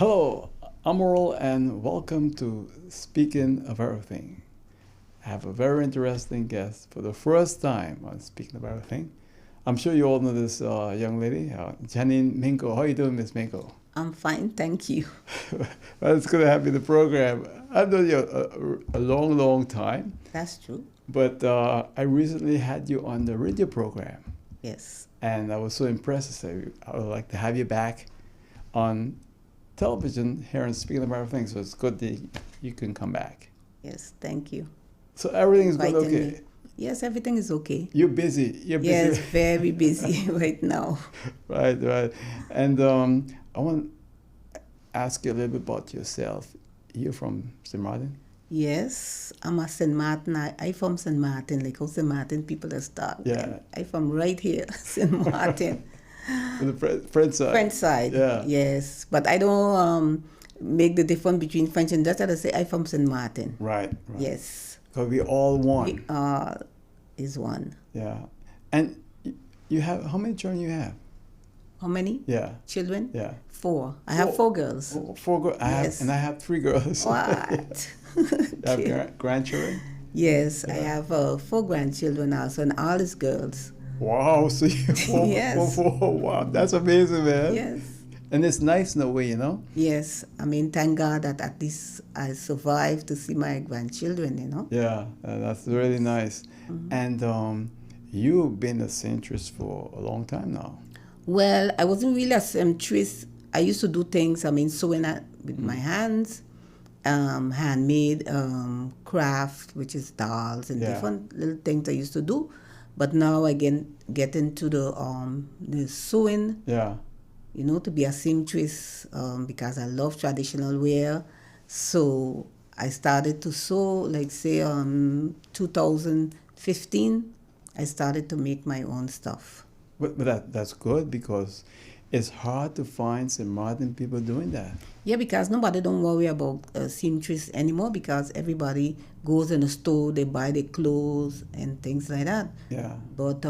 Hello, I'm Earl, and welcome to Speaking of Everything. I have a very interesting guest for the first time on Speaking of Everything. I'm sure you all know this young lady, Janine Minqua. How are you doing, Miss Minqua? I'm fine, thank you. Well, it's good to have you in the program. I've known you a long, long time, That's true. but I recently had you on the radio program, Yes. and I was so impressed. I would like to have you back on television here and Speaking of Everything. So it's good that you can come back. Yes, thank you. So everything's going Inviting okay. me. Yes, everything is okay. You're busy. You're Yes, busy. very busy right now. Right. And I want to ask you a little bit about yourself. You're from St. Martin? Yes, I'm a St. Martin. I from St. Martin, like how St. Martin people are start. Yeah. I from right here, St. Martin. On the French side? French side. Yeah. Yes, but I don't make the difference between French and Dutch. I say I from St. Martin. Right. Yes. Because we all one. We is one. Yeah. And you have, how many children you have? How many? Yeah. Children? Yeah. 4. I have 4 girls. Four girls. Yes. I have 3 girls. What? You Okay. have grandchildren? Yes, I Yeah. have 4 grandchildren also, and all is girls. Wow, so you Yes. wow, that's amazing, man. Yes. And it's nice in a way, you know? Yes, I mean, thank God that at least I survived to see my grandchildren, you know. Yeah, that's really nice. And you've been a seamstress for a long time now. Well, I wasn't really a seamstress. I used to do things, I mean, sewing with my hands, handmade craft, which is dolls and Yeah. different little things I used to do. But now I get into the sewing, Yeah, you know, to be a seamstress because I love traditional wear. So I started to sew, like say 2015, I started to make my own stuff. but that's good because it's hard to find some modern people doing that. Yeah, because nobody don't worry about seamstress anymore because everybody goes in the store, they buy their clothes and things like that. Yeah, But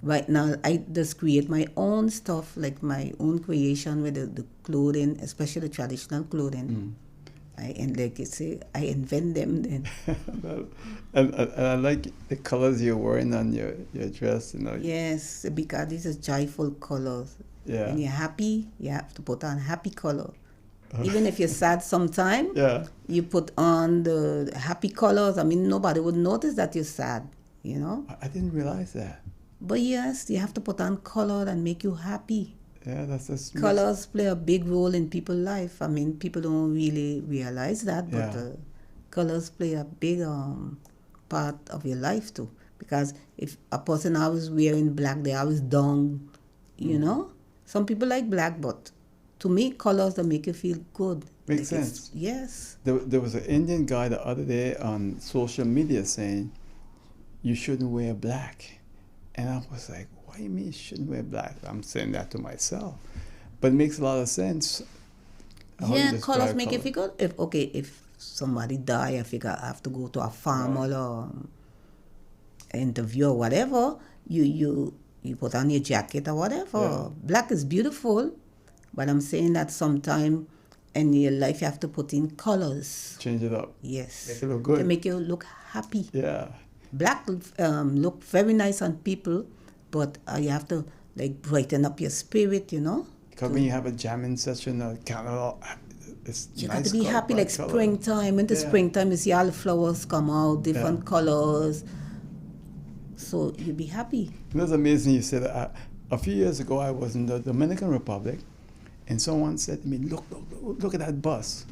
right now, I just create my own stuff, like my own creation with the clothing, especially the traditional clothing. And like you say, I invent them then. and I like the colors you're wearing on your dress, you know. Yes, because these are joyful colors. Yeah. When you're happy, you have to put on happy color. Even if you're sad sometime, Yeah. you put on the happy colors. I mean, nobody would notice that you're sad, you know. I didn't realize that. But yes, you have to put on color and make you happy. Yeah, that's Colors play a big role in people's life. I mean, people don't really realize that, but Yeah. colors play a big part of your life too. Because if a person always wearing black, they always down, you know. Some people like black, but to me, colors that make you feel good. Makes Like sense. Yes. There was an Indian guy the other day on social media saying, you shouldn't wear black. And I was like, what do you mean you shouldn't wear black? I'm saying that to myself. But it makes a lot of sense. how you Yeah, describe colors make you color. feel good. If somebody die, if you have to go to a farm or interview or whatever, you put on your jacket or whatever. Yeah. Black is beautiful, but I'm saying that sometime in your life you have to put in colors. Change it up. Yes. Make it look good. To make you look happy. Yeah. Black look very nice on people, but you have to like brighten up your spirit, you know. Because when you have a jamming session, kind of, it's You nice got to be color, happy bright like color. springtime. In the Yeah. springtime, you see all the flowers come out, different Yeah. colors. So you be happy. It was amazing you said that. A few years ago, I was in the Dominican Republic, and someone said to me, look at that bus.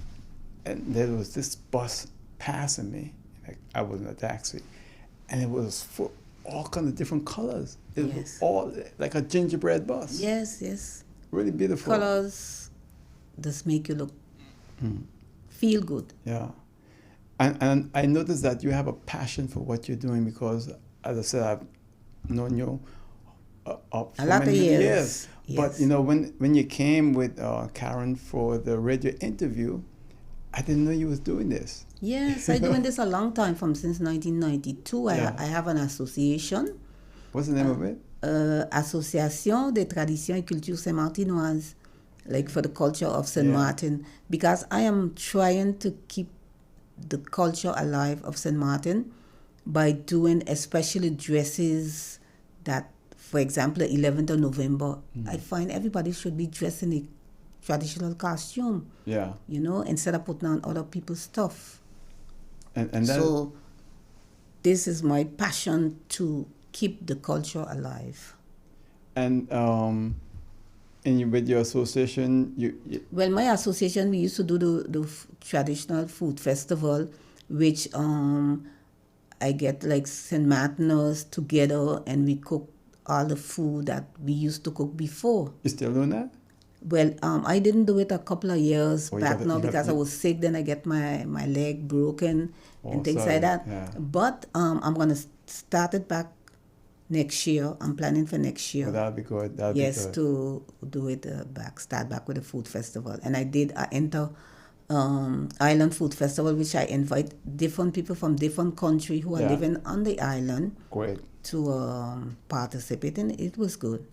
And there was this bus passing me. Like, I was in a taxi. And it was for all kinds of different colors. It was Yes. all like a gingerbread bus. Yes. Really beautiful. Colors just make you look feel good. Yeah. And I noticed that you have a passion for what you're doing because, as I said, I've known you for A lot of many years. But, Yes. you know, when you came with Karen for the radio interview, I didn't know you was doing this. Yes, I'm doing this a long time, since 1992. Yeah. I have an association, What's the name of it? Association des Traditions et Cultures Saint-Martinoises. like for the culture of St. Martin, because I am trying to keep the culture alive of St. Martin by doing especially dresses that, for example, the 11th of November, I find everybody should be dressed in a traditional costume. Yeah. You know, instead of putting on other people's stuff. And that, So this is my passion to keep the culture alive. and with your association, you Well, my association, we used to do the traditional food festival, which I get like St. Martiners together and we cook all the food that we used to cook before. you still doing that? Well, I didn't do it a couple of years Oh, back now because I was sick. Then I get my leg broken and things sorry. like that. Yeah. But I'm going to start it back next year. I'm planning for next year. Well, that'll be good. That'll Yes, be good. to do it start back with the food festival. And I enter Island Food Festival, which I invite different people from different country who are living on the island Great. to participate, and it was good.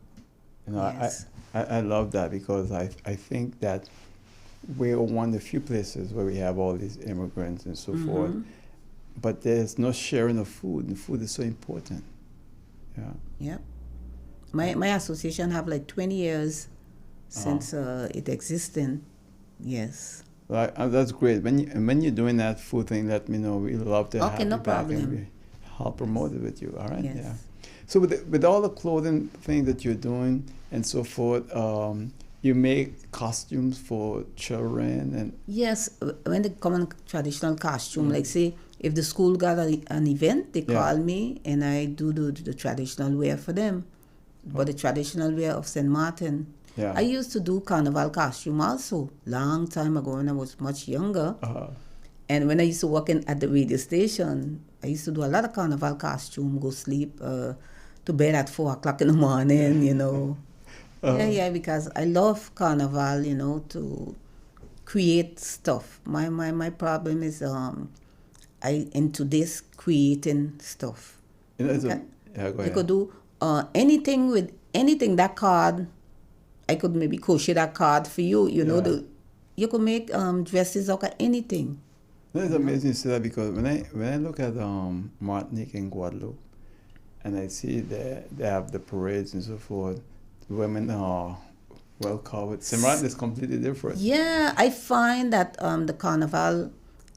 You know, Yes. I love that because I think that we're one of the few places where we have all these immigrants and so forth, but there's no sharing of food, and food is so important. Yeah. Yeah. My association have like 20 years since it existing. Yes. Well, that's great. When you're doing that food thing, let me know. We'd love to have Okay, no you back and problem. I'll promote it with you. All right. Yes. Yeah. So with all the clothing thing that you're doing and so forth, you make costumes for children and Yes, when they come in traditional costume, like say if the school got an event, they call me and I do the traditional wear for them. But the traditional wear of St. Martin. Yeah. I used to do carnival costume also, long time ago when I was much younger. And when I used to work at the radio station, I used to do a lot of carnival costume, go sleep to bed at 4 o'clock in the morning, you know. Yeah, because I love carnival, you know, to create stuff. My problem is I into this creating stuff. you know, Okay. yeah, go I ahead. could do anything with anything, that card. I could maybe crochet that card for you, you know. You could make dresses out of anything. It's amazing you say that because when I look at Martinique and Guadeloupe, and I see they have the parades and so forth, the women are well covered. St. Martin is completely different. Yeah, I find that the carnival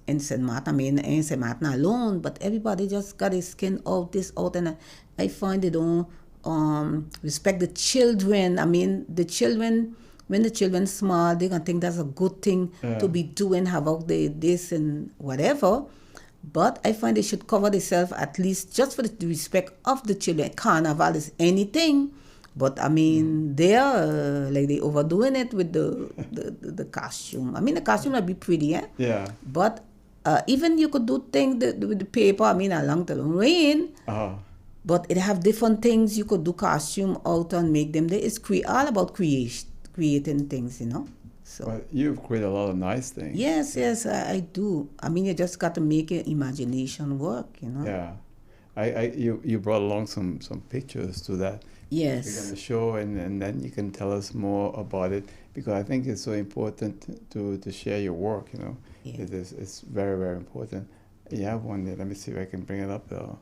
in St. Martin, I mean, in St. Martin alone, but everybody just got his skin out, this out, and I find they don't respect the children. I mean, the children, when the children small, they're going to think that's a good thing to be doing, have out this and whatever. But I find they should cover themselves at least just for the respect of the children. Carnival is anything. But I mean, they are like they overdoing it with the costume. I mean, the costume would be pretty, eh? Yeah. But even you could do things with the paper. I mean, along the rain. But it have different things you could do costume out and make them. It's all about creating things, you know. So. Well, you've created a lot of nice things. Yes, I do. I mean, you just got to make your imagination work, you know. Yeah. You brought along some pictures to that. Yes. We're going to show and then you can tell us more about it because I think it's so important to share your work, you know. Yeah. It's very, very important. You have one there. Let me see if I can bring it up though.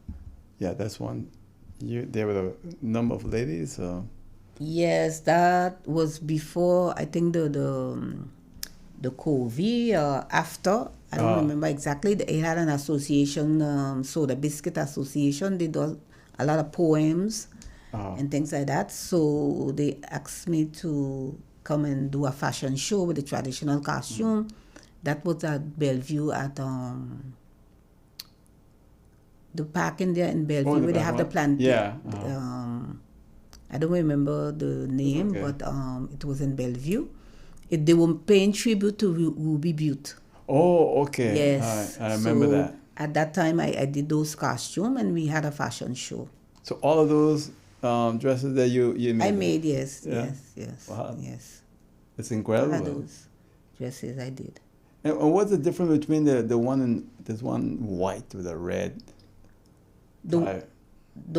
Yeah, that's one. There were a number of ladies. Yes, that was before, I think, the COVID or after. I don't remember exactly. They had an association, Soda Biscuit Association. They do a lot of poems and things like that. So they asked me to come and do a fashion show with the traditional costume. That was at Bellevue at the park in there in Bellevue where they have the plant. Yeah. I don't remember the name, okay. but it was in Bellevue. They were paying tribute to Ruby Butte. Oh, okay. Yes. I remember that. At that time, I did those costumes and we had a fashion show. So all of those dresses that you made? I made, yes. Wow. Yes. It's All incredible. of those dresses I did. And what's the difference between the one and there's one white with a red? The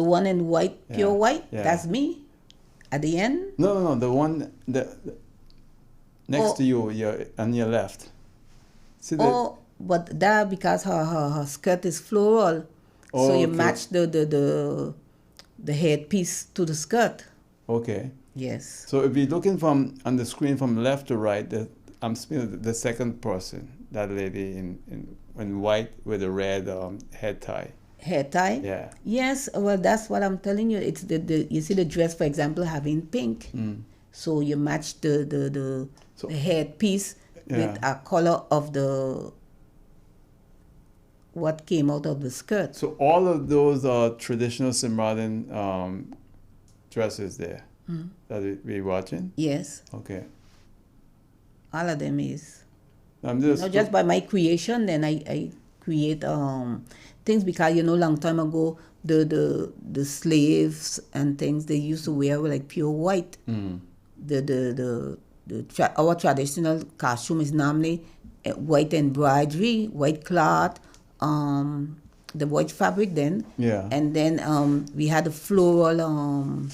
one in white, pure white, yeah. that's me. At the end? No. The one next Oh. to you, on your left. See that? Oh, but that because her skirt is floral, so you Okay. match the headpiece to the skirt. Okay. Yes. So if you're looking from on the screen from left to right, I'm speaking the second person, that lady in white with a red head tie. Hair tie. Yeah. Yes. Well, that's what I'm telling you. It's the you see the dress, for example, having pink. So you match So- the headpiece with Yeah. a color of the what came out of the skirt. So all of those are traditional Cimarron dresses there that we're watching. Yes, Okay. all of them is. I'm just. Not just by my creation, then I create things because long time ago the slaves and things they used to wear were like pure white. Our traditional costume is normally white embroidery, white cloth, the white fabric then. Yeah. And then we had a floral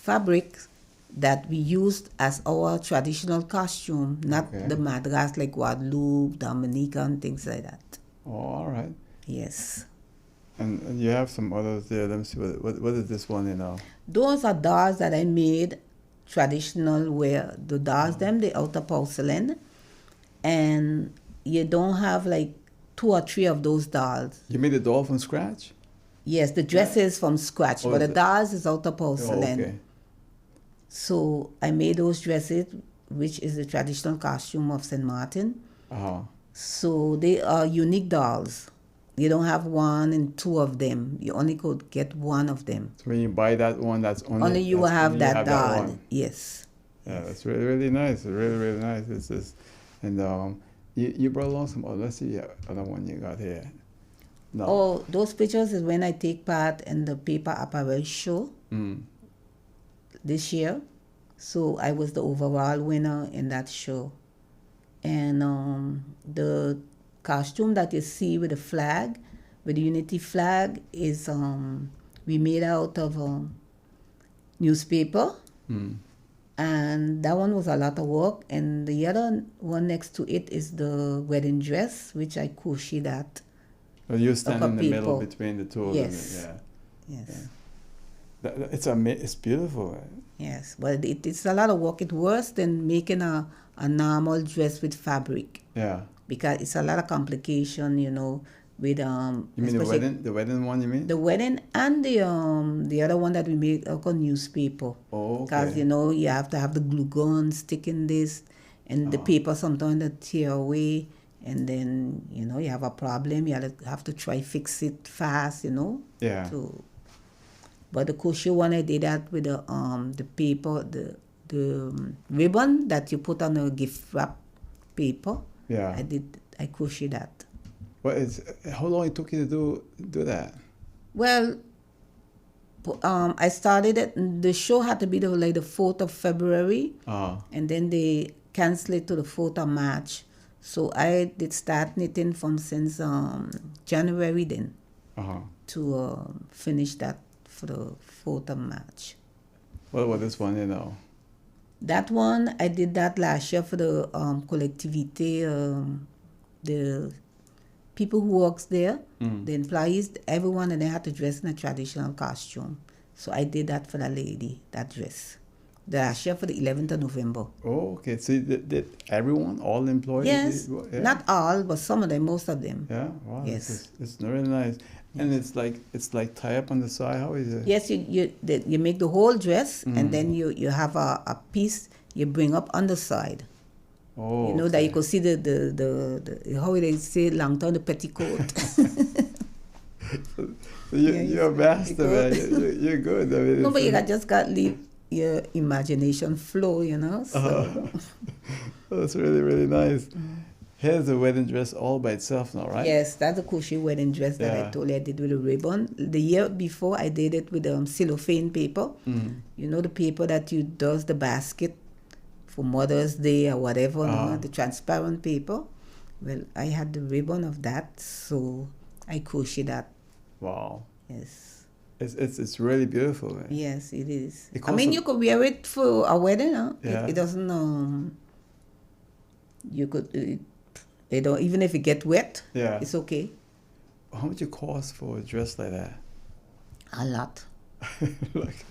fabric that we used as our traditional costume, not Okay. the madras like Guadeloupe, Dominica, and things like that. Oh, all right. Yes. And you have some others there. Let me see what is this one Those are dolls that I made traditional where the dolls them they out of porcelain, and you don't have like 2 or 3 of those dolls. You made a doll from scratch? Yes, the dresses from scratch, Oh, but the is it? dolls is out of Oh, porcelain. okay. So I made those dresses, which is the traditional costume of St. Martin. Uh-huh. So they are unique dolls. You don't have 1 and 2 of them. You only could get 1 of them. So when you buy that one, that's Only you will that's have only you that doll. one. Yes. Yeah, that's really, really nice. Really, really nice. It's just, and you brought along some other. Let's see other one you got here. No. Oh, those pictures is when I take part in the paper apparel show this year. So I was the overall winner in that show. And the costume that you see with the flag, with the unity flag, is we made out of newspaper. And that one was a lot of work. And the other one next to it is the wedding dress, which I crocheted that. Well, you stand in the middle people. between the two of Yes. them. Yes. Yeah. It's beautiful. Yes, but it's a lot of work. It's worse than making a normal dress with fabric Yeah. because it's a lot of complication, with You mean the especially wedding one? You mean? the wedding and the other one that we made out of newspaper. Oh, Because okay. you have to have the glue gun sticking this, and the paper sometimes that tear away, and then you have a problem. You have to try fix it fast, Yeah. But the crochet one I did that with the paper, the ribbon that you put on a gift wrap paper. Yeah. I crochet that. How long it took you to do that? Well, I started it. The show had to be the 4th of February, and then they canceled it to the 4th of March. So I did start knitting from since January then to finish that for the 4th of March. What about this one? That one I did that last year for the collectivité, the people who works there, the employees, everyone, and they had to dress in a traditional costume. So I did that for that lady, that dress. The last year for the 11th of November. Oh, okay. So did everyone, all employees? Yes, Yeah. not all, but some of them, most of them. Yeah. Wow. Yes. It's really nice. And it's like tie up on the side. How is it? Yes, you make the whole dress, and then you have a piece you bring up on the side. Oh. That you could see the how they say long time the petticoat. So you're a master, man. You're good. I mean, No, but you just got to leave your imagination flow, So. That's really, really nice. Here's the wedding dress all by itself now, right? Yes, that's a crochet wedding dress that I told you I did with a ribbon. The year before, I did it with cellophane paper. The paper that you does the basket for Mother's Day or whatever, the transparent paper. Well, I had the ribbon of that, so I crocheted that. Wow. Yes. It's really beautiful. Man. Yes, it is. It I mean, you could wear it for a wedding, huh? Yeah. It doesn't You could, you know, even if it get wet, Yeah. it's okay. How much it cost for a dress like that? A lot. Like,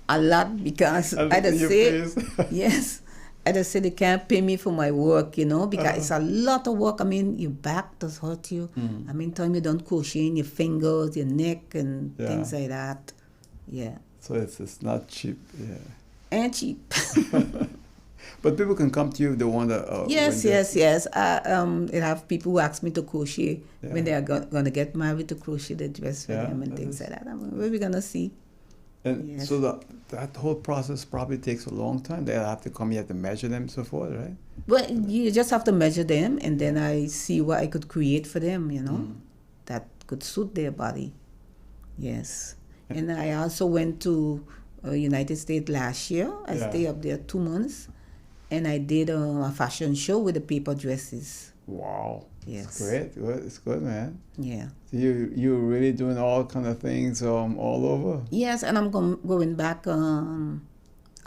A lot, because I I look at just your say, face. yes, I just say they can't pay me for my work, you know, because it's a lot of work. I mean, your back does hurt you. I mean, time you don't crocheting your fingers, your neck, and things like that. Yeah. So it's not cheap. Yeah. And cheap. But people can come to you if they want to. Yes. It have people who ask me to crochet when they are going to get married, to crochet the dress for them and things like that. I mean, where we going to see? And so that whole process probably takes a long time. They'll have to come, you have to measure them and so forth, right? Well, you just have to measure them, and then I see what I could create for them, you know, that could suit their body. Yes. And I also went to United States last year. I stayed up there 2 months, and I did a fashion show with the paper dresses. Wow. Yes. It's great. Good. It's good, man. Yeah. So you're really doing all kind of things all over? Yes, and I'm going back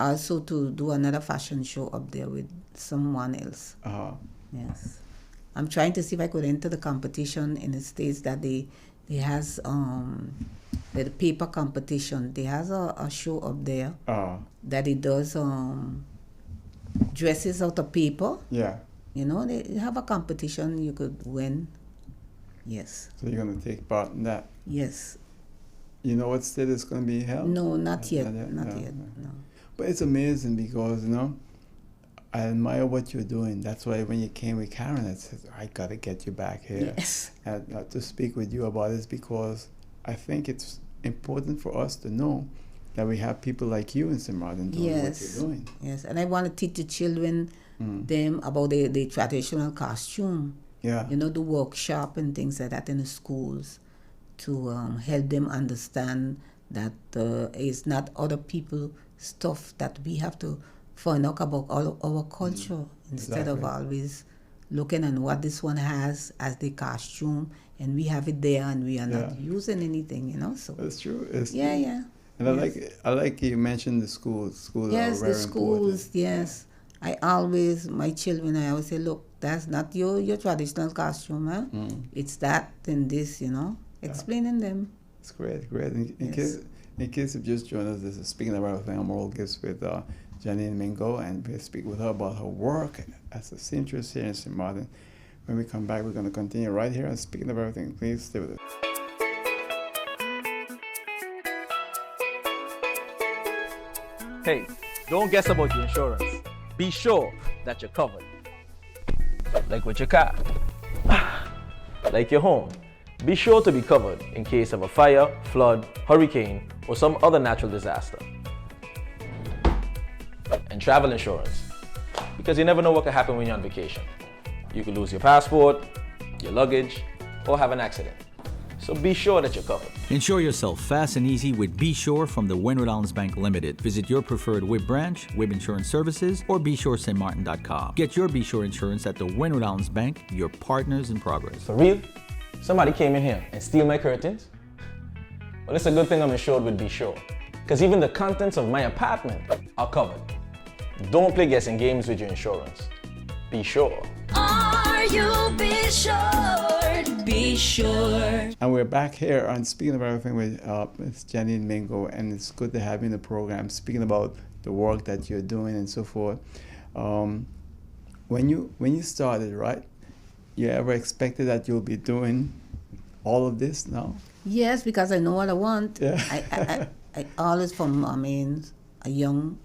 also to do another fashion show up there with someone else. Yes. I'm trying to see if I could enter the competition in the States that they has the paper competition. They has a show up there that it does dresses out of paper. Yeah. You know, they have a competition you could win. Yes. So you're going to take part in that? Yes. You know what state it's going to be held? No, not yet. Not yet. No. But it's amazing because, you know, I admire what you're doing. That's why when you came with Karen, I said, I got to get you back here. Yes. And to speak with you about this, because I think it's important for us to know that we have people like you in St. Martin doing what you're doing. Yes, and I want to teach the children them about the traditional costume. Yeah. You know, the workshop and things like that in the schools to help them understand that it's not other people stuff, that we have to find out about all our culture instead of always looking at what this one has as the costume, and we have it there and we are not using anything, you know. So that's true. Yeah. And I like you mentioned the schools. Schools yes, are very the schools. important. Yes, my children, I always say, look, that's not your traditional costume, huh? It's that and this, you know. Explaining them. It's great. In case you've just joined us, this is Speaking of Everything. I'm Moral Gifts with Janine Minqua, and we'll speak with her about her work as a seamstress here in St. Martin. When we come back, we're going to continue right here on Speaking of Everything. Please stay with us. Hey, don't guess about your insurance. Be sure that you're covered. Like with your car, like your home. Be sure to be covered in case of a fire, flood, hurricane, or some other natural disaster. And travel insurance, because you never know what could happen when you're on vacation. You could lose your passport, your luggage, or have an accident. So be sure that you're covered. Insure yourself fast and easy with Be Sure from the Windward Islands Bank Limited. Visit your preferred WIB branch, WIB Insurance Services, or BeSureStMartin.com. Get your Be Sure insurance at the Windward Islands Bank, your partners in progress. For real? Somebody came in here and steal my curtains? Well, it's a good thing I'm insured with Be Sure, because even the contents of my apartment are covered. Don't play guessing games with your insurance. Be sure. Are you be sure? Be sure. And we're back here on Speaking of Everything with Ms. Janine Minqua, and it's good to have you in the program, speaking about the work that you're doing and so forth. When you started, right, you ever expected that you'll be doing all of this now? Yes, because I know what I want. Yeah. I always, from a young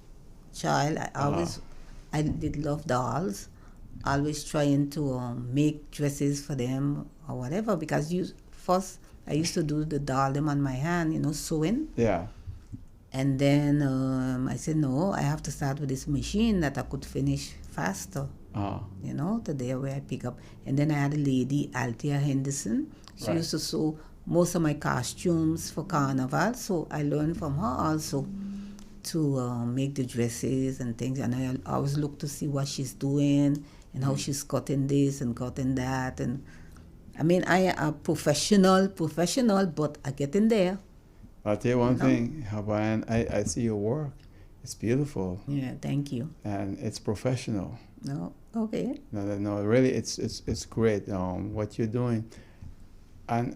child, I did love dolls. Always trying to make dresses for them or whatever, because first I used to do the doll them on my hand, you know, sewing. Yeah. And then I said, no, I have to start with this machine that I could finish faster. You know, the day where I pick up. And then I had a lady, Althea Henderson. She used to sew most of my costumes for Carnival, so I learned from her also to make the dresses and things. And I always look to see what she's doing and how she's cutting this and cutting that. And I mean, I am a professional, but I get in there. I'll tell you one thing, Hawaiian, I see your work. It's beautiful. Yeah, thank you. And it's professional. No, Okay. No, really, it's great. What you're doing, and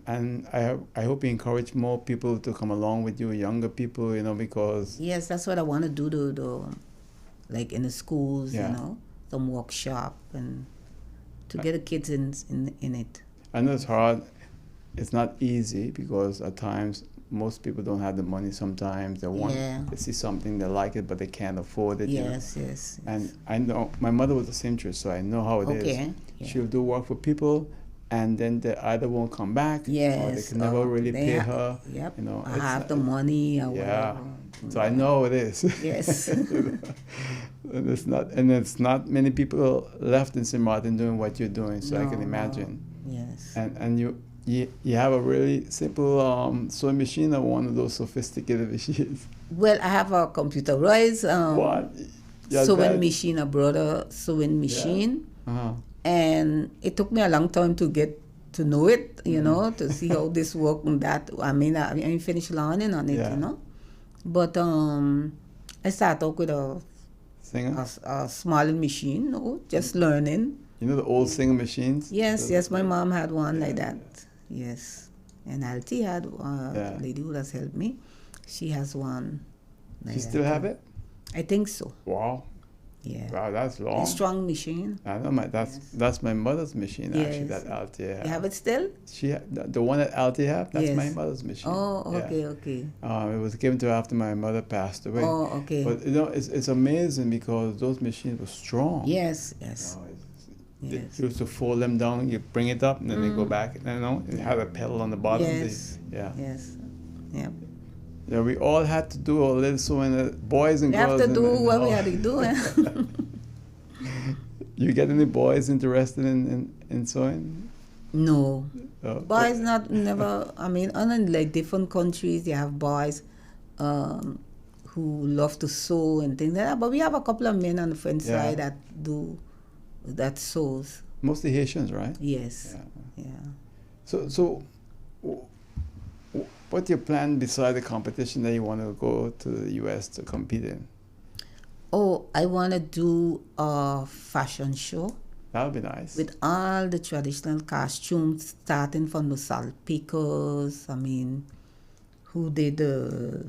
I hope you encourage more people to come along with you, younger people, because Yes, that's what I want to do. Like in the schools, Yeah. some workshop and to get the kids in it. I know it's hard. It's not easy because at times most people don't have the money. Sometimes Yeah. they see something they like it, but they can't afford it. Yes. And I know my mother was a seamstress, so I know how it is. Okay, yeah. She'll do work for people, and then they either won't come back, or they Yes. can never really pay her. Yep. I it's have not- the money or Yeah. whatever. So I know how it is. Yes. And it's not many people left in St. Martin doing what you're doing. So I can No, imagine. Yes. And you have a really simple sewing machine or one of those sophisticated machines. Well, I have a computerized What? Yeah, sewing that- machine, a brother sewing machine. Uh-huh. And it took me a long time to get to know it, Mm-hmm. to see how this work and that. I finished learning on it, Yeah. But I started out with Singer? a small machine, just learning. You know the old singer machines? Yes, my mom had one like that. Yes. And Alti had Yeah. a lady who has helped me. She has one. Like You still that. have it? I think so. Wow. Yeah. Wow, that's long. A strong machine. I know that's my mother's machine actually. Yes. That Altia. You have it still? The one that Altia have. That's my Yes. mother's machine. Oh, Yeah. okay. It was given to her after my mother passed away. Oh, okay. But it's amazing because those machines were strong. Yes. You know, Yes. You used to fold them down, you bring it up, and then they go back. It had a pedal on the bottom. Yes. Yeah. Yes. Yeah. Yeah, we all had to do a little sewing, boys and We have girls. to in do the what we house. had to do. You get any boys interested in sewing? No. Boys But- never. In like different countries, they have boys who love to sew and things like that. But we have a couple of men on the French Yeah. side that sews. Mostly Haitians, right? Yes. Yeah. Yeah. So, what's your plan beside the competition that you want to go to the U.S. to compete in? Oh, I want to do a fashion show That would be nice. with all the traditional costumes, starting from the salt pickers. Who did the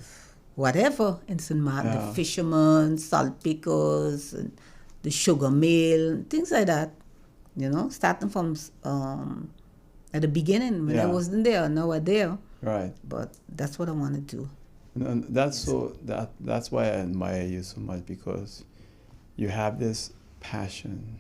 whatever in St. Martin, Yeah. the fishermen, salt pickers, and the sugar mill, things like that. Starting from at the beginning when I Yeah. wasn't there, now we're there. Right. But that's what I want to do. And that's why I admire you so much, because you have this passion.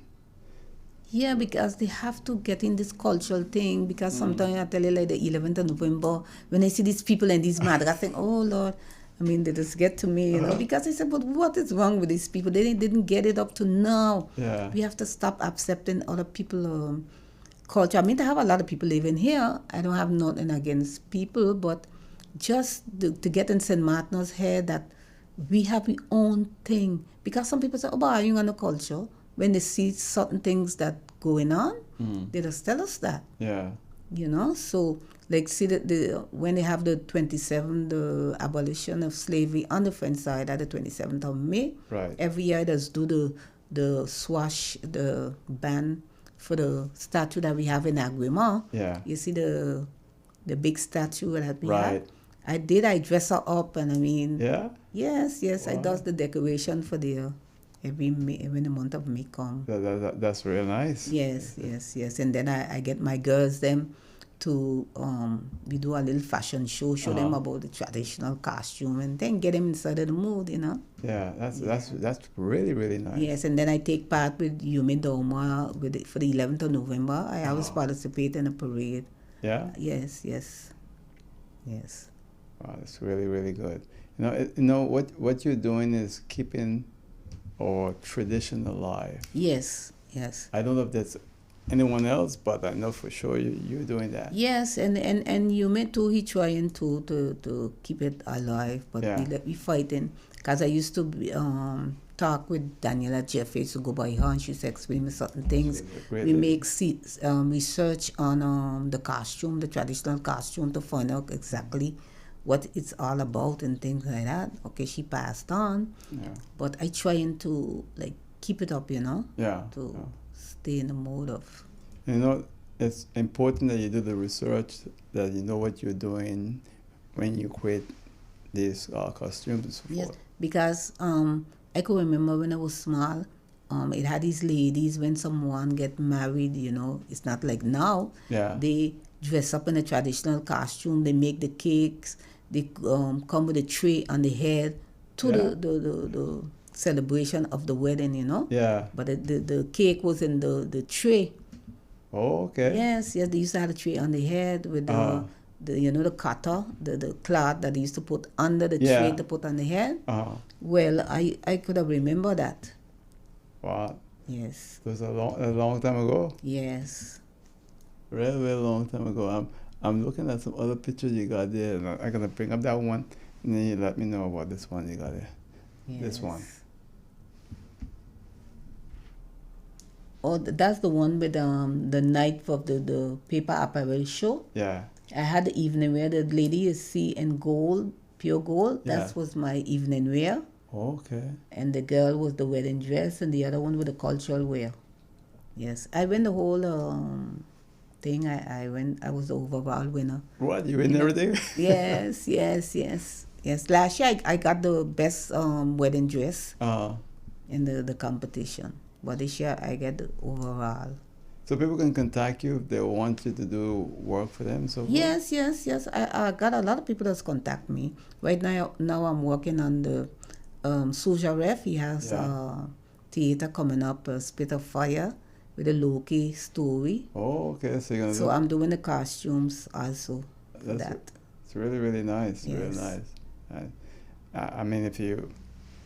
Yeah, because they have to get in this cultural thing. Because sometimes I tell you, like the 11th of November, when I see these people and these mad, I think, oh Lord, they just get to me, Because I said, but what is wrong with these people? They didn't get it up to now. Yeah. We have to stop accepting other people culture. I have a lot of people living here. I don't have nothing against people, but just to get in St. Martin's head that we have our own thing. Because some people say, oh, but are you on the culture? When they see certain things that going on, they just tell us that. Yeah. So like see when they have the 27th, the abolition of slavery on the French side at the 27th of May, Right. every year they just do the swash, the ban for the statue that we have in Agriman. Yeah. You see the big statue that we Right. have. I dress her up, and Yeah. yes, I does the decoration for the every May, when the month of May come. That's real nice. Yes. And then I get my girls them to we do a little fashion show, show them about the traditional costume, and then get them inside of the mood, Yeah. That's really, really nice. Yes, and then I take part with Yumi Doma for the 11th of November. I always participate in a parade. Yeah. Yes. Wow, that's really, really good. What you're doing is keeping our tradition alive. Yes. I don't know if that's anyone else, but I know for sure you're doing that. Yes, and Yume too, he trying to keep it alive, but Yeah. we fighting. Because I used to talk with Daniela Jeffries to go by her, and she used to explain me certain things. She's a great We lady. make research on the costume, the traditional costume, to find out exactly what it's all about and things like that. Okay, she passed on, Yeah. but I trying to keep it up, Yeah. to stay in the mode of. You know, it's important that you do the research, that you know what you're doing when you create these costumes and so Yes, forth. because I could remember when I was small, it had these ladies when someone get married, you know, it's not like now. Yeah. They dress up in a traditional costume, they make the cakes, they come with a tray on the head to Yeah. the celebration of the wedding, you know. Yeah. But the cake was in the tray. Oh, okay. Yes, they used to have a tray on the head with the you know, the cutter, the cloth that they used to put under the Yeah. tray to put on the head. Uh-huh. Well, I could have remembered that. Wow. Yes. It was a long time ago. Yes. Really, really long time ago. I'm looking at some other pictures you got there, and I'm gonna bring up that one, and then you let me know about this one you got there. This one. Yes. Oh, that's the one with the night of the paper apparel show. Yeah. I had the evening wear. The lady is see in gold, pure gold. Yeah. That was my evening wear. Okay. And the girl was the wedding dress, and the other one with the cultural wear. Yes, I win the whole thing. I went. I was the overall winner. What, you win everything? Yes, yes, yes, yes. Last year I got the best wedding dress in the competition, but this year I get the overall. So people can contact you if they want you to do work for them. So Yes, yes, yes. I got a lot of people that's contact me right now. Now I'm working on the Suja Ref. He has theater coming up, Spit of Fire, with a Loki story. Oh, okay. So you're gonna So do. I'm doing the costumes also for That's that. It's really, really nice. Really Yes. nice. I mean, if you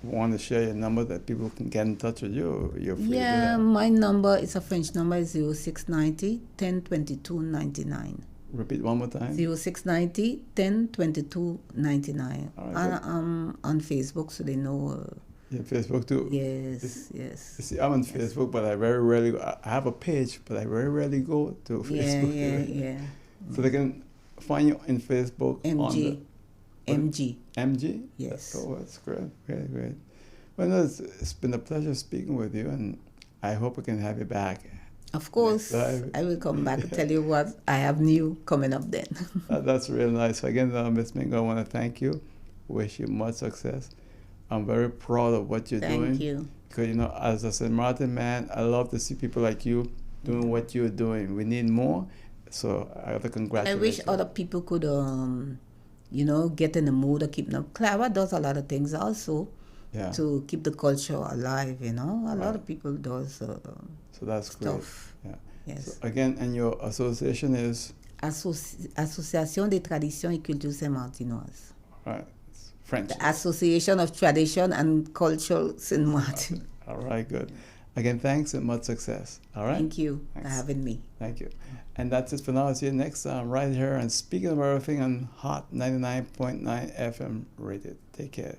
want to share your number that people can get in touch with you, you're free to do Yeah, that. my number is a French number, is 0690 1022 99. Repeat one more time. 0690 1022 99. All right, And good. I'm on Facebook, so they know. Your Facebook too. Yes, yes. You see, I'm on Facebook, but I very rarely go. I have a page, but I very rarely go to Yeah, Facebook. yeah. So they can find you in Facebook on MG. the MG. MG. Yes. Oh, that's great, great, great. Well, no, it's been a pleasure speaking with you, and I hope we can have you back. Of course, Next time. I will come back and tell you what I have new coming up then. That's real nice. So again, Ms. Minqua, I want to thank you. Wish you much success. I'm very proud of what you're doing. Thank you. Because, you know, as a St. Martin man, I love to see people like you doing what you're doing. We need more. So I have to I congratulate wish you. other people could, you know, get in the mood of keeping up. Clara does a lot of things also Yeah. to keep the culture alive, you know. A lot Right. of people does So that's great. stuff. Yeah. Yes. So again, and your association is, Association des Traditions et Cultures Saint-Martinoises. right, it's French. The Association of Tradition and Culture Saint Martin. All right, good. Again, thanks and much success. All right? Thank you for Thanks. having me. Thank you. And that's it for now. See you next time right here. And speaking of everything on Hot 99.9 FM rated. Take care.